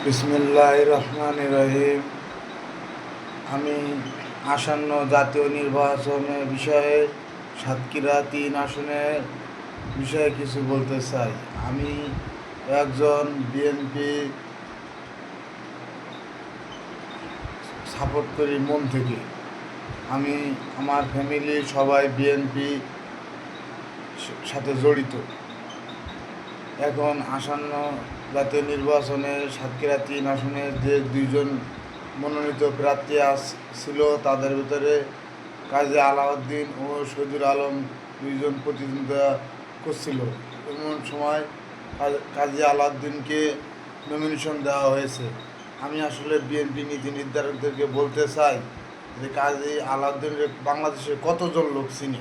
বিসমিল্লাহির রহমানির রহিম। আমি আসন্ন জাতীয় নির্বাচনের বিষয়ে সাতক্ষীরা-3 আসনের বিষয়ে কিছু বলতে চাই। আমি একজন বিএনপি সাপোর্ট করি মন থেকে। আমি আমার ফ্যামিলি সবাই বিএনপি সাথে জড়িত। এখন আসন্ন জাতীয় নির্বাচনে সাতক্ষীরা-3 আসনে যে দুইজন মনোনীত প্রার্থী ছিল, তাদের ভিতরে কাজী আলাউদ্দিন ও শহীদুল আলম দুইজন প্রতিদ্বন্দ্বিতা করছিল। এমন সময় কাজী আলাউদ্দিনকে নমিনেশন দেওয়া হয়েছে। আমি আসলে বিএনপি নীতি নির্ধারকদেরকে বলতে চাই যে কাজী আলাউদ্দিনের বাংলাদেশে কতজন লোক চিনি,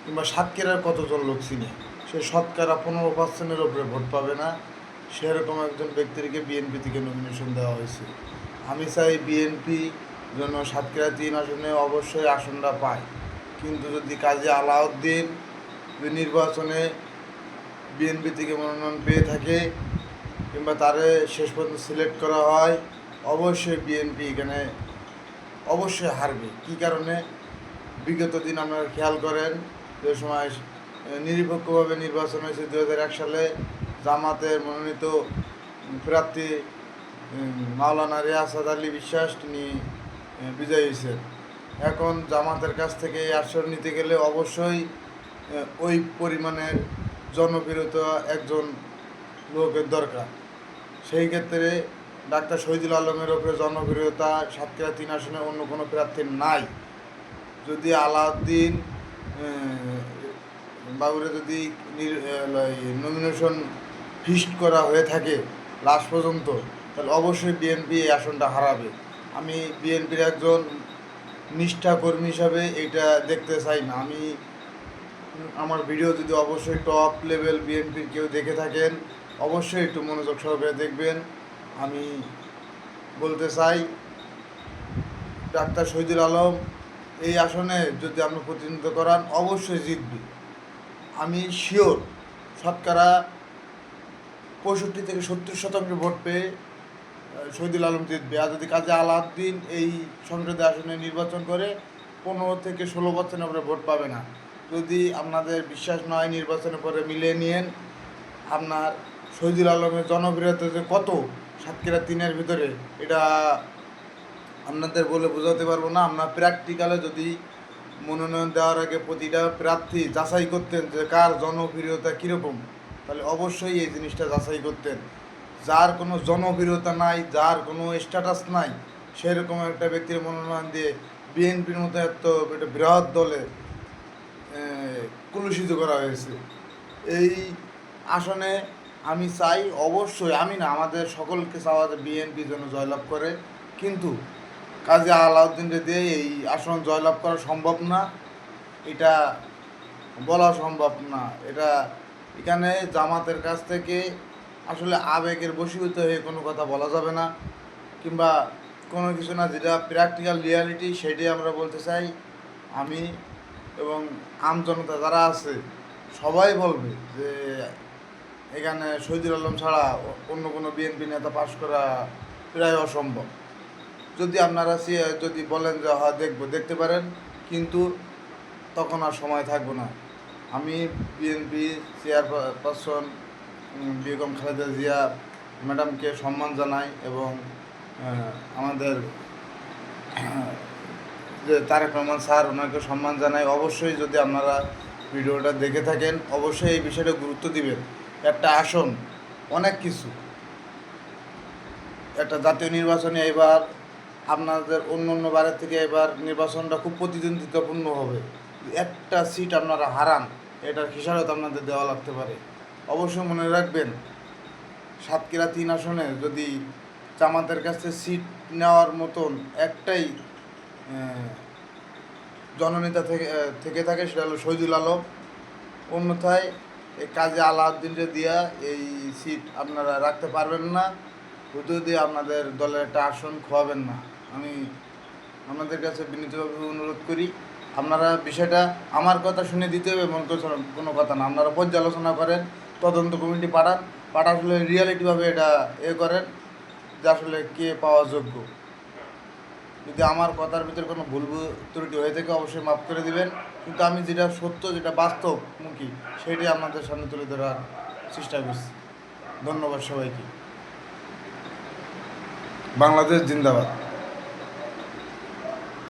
কিংবা সাতক্ষীরার কতজন লোক চিনি। সে শতকরা 15%-এর উপরে ভোট পাবে না। সেরকম একজন ব্যক্তিকে বিএনপি থেকে নমিনেশন দেওয়া হয়েছে। আমি চাই বিএনপি যেন সাতক্ষীরা-3 আসনে অবশ্যই আসনটা পায়। কিন্তু যদি কাজী আলাউদ্দিন নির্বাচনে বিএনপি থেকে মনোনয়ন পেয়ে থাকে কিংবা তারে শেষ পর্যন্ত সিলেক্ট করা হয়, অবশ্যই বিএনপি এখানে অবশ্যই হারবে। কী কারণে? বিগত দিন আপনারা খেয়াল করেন যে সময় নিরপেক্ষভাবে নির্বাচন হয়েছে 2001 সালে, জামাতের মনোনীত প্রার্থী মাওলানা রিয়াসাত আলী বিশ্বাস তিনি বিজয়ী হয়েছেন। এখন জামাতের কাছ থেকে এই আসন নিতে গেলে অবশ্যই ওই পরিমাণের জনপ্রিয়তা একজন লোকের দরকার। সেই ক্ষেত্রে ডাক্তার শহীদুল আলমের ওপরে জনপ্রিয়তা সাতক্ষীরা-3 আসনে অন্য কোনো প্রার্থীর নাই। যদি আলাউদ্দিন বাবুরে যদি নমিনেশন ফিক্সড করা হয়ে থাকে লাস্ট পর্যন্ত, তাহলে অবশ্যই বিএনপি এই আসনটা হারাবে। আমি বিএনপির একজন নিষ্ঠাকর্মী হিসাবে এটা দেখতে চাই না। আমি আমার ভিডিও যদি অবশ্যই টপ লেভেল বিএনপির কেউ দেখে থাকেন, অবশ্যই একটু মনোযোগ সহকারে দেখবেন। আমি বলতে চাই ডাক্তার শহীদুল আলম এই আসনে যদি আপনি প্রতিনিধিত্ব করান, অবশ্যই জিতবে। আমি শিওর শতকরা 65-70% ভোট পেয়ে শহীদুল আলম জিতবে। আর যদি কাজী আলাউদ্দিন এই সংসদীয় আসনে নির্বাচন করে 15-16% উপরে ভোট পাবে না। যদি আপনাদের বিশ্বাস নয়, নির্বাচনের পরে মিলিয়ে নিয়েন আপনার শহীদুল আলমের জনপ্রিয়তা যে কত সাতক্ষীরা-3-এর ভিতরে, এটা আপনাদের বলে বোঝাতে পারবো না। আপনার প্র্যাকটিক্যালে যদি মনোনয়ন দেওয়ার আগে প্রতিটা প্রার্থী যাচাই করতেন যে কার জনপ্রিয়তা কীরকম, তাহলে অবশ্যই এই জিনিসটা যাচাই করতেন। যার কোনো জনপ্রিয়তা নাই, যার কোনো স্ট্যাটাস নাই, সেরকম একটা ব্যক্তির মনোনয়ন দিয়ে বিএনপির মতো একটা বৃহৎ দলে কুলুষিত করা হয়েছে। এই আসনে আমি চাই অবশ্যই, আমি না আমাদের সকলকে চাওয়া যে বিএনপি যেন জয়লাভ করে, কিন্তু কাজী আলাউদ্দিনকে দিয়ে এই আসন জয়লাভ করা সম্ভব না, এটা বলা সম্ভব না। এটা এখানে জামাতের কাছ থেকে আসলে আবেগের বশীভূত হয়ে কোনো কথা বলা যাবে না, কিংবা কোনো কিছু না, যেটা প্র্যাকটিক্যাল রিয়ালিটি সেটাই আমরা বলতে চাই। আমি এবং আমজনতা যারা আছে সবাই বলবে যে এখানে শহীদুল আলম ছাড়া অন্য কোনো বিএনপি নেতা পাশ করা প্রায় অসম্ভব। যদি আপনারা যদি বলেন যে হ্যাঁ দেখতে পারেন, কিন্তু তখন আর সময় থাকবো না। আমি বিএনপি চেয়ারপারসন বেগম খালেদা জিয়া ম্যাডামকে সম্মান জানাই এবং আমাদের যে তারেক রহমান স্যার, ওনাকে সম্মান জানাই। অবশ্যই যদি আপনারা ভিডিওটা দেখে থাকেন, অবশ্যই এই বিষয়টা গুরুত্ব দিবেন। একটা আসন অনেক কিছু, একটা জাতীয় নির্বাচনে এবার আপনাদের অন্য বারের থেকে এবার নির্বাচনটা খুব প্রতিদ্বন্দ্বিতাপূর্ণ হবে। একটা সিট আপনারা হারান, এটার খেসারত আপনাদের দেওয়া লাগতে পারে। অবশ্যই মনে রাখবেন, সাতক্ষীরা-3 আসনে যদি জামাতের কাছে সিট নেওয়ার মতন একটাই জননেতা থেকে থাকে, সেটা হলো শহীদুল আলম। অন্যথায় এই কাজী আলাউদ্দিনকে দিয়া এই সিট আপনারা রাখতে পারবেন না, যদি আপনাদের দলের একটা আসন খোয়াবেন না। আমি আপনাদের কাছে বিনীতভাবে অনুরোধ করি, আপনারা বিষয়টা আমার কথা শুনে দিতে হবে এমন কোনো কথা না। আপনারা পর্যালোচনা করেন, তদন্ত কমিটি পাঠান, পাঠালে রিয়ালিটিভাবে এটা করেন। যে আসলে কে পাওয়া যোগ্য। যদি আমার কথার ভিতরে কোনো ভুল ত্রুটি হয়ে থাকে অবশ্যই মাফ করে দিবেন, কিন্তু আমি যেটা সত্য, যেটা বাস্তবমুখী, সেটাই আপনাদের সামনে তুলে ধরার চেষ্টা করছি। ধন্যবাদ সবাইকে। বাংলাদেশ জিন্দাবাদ।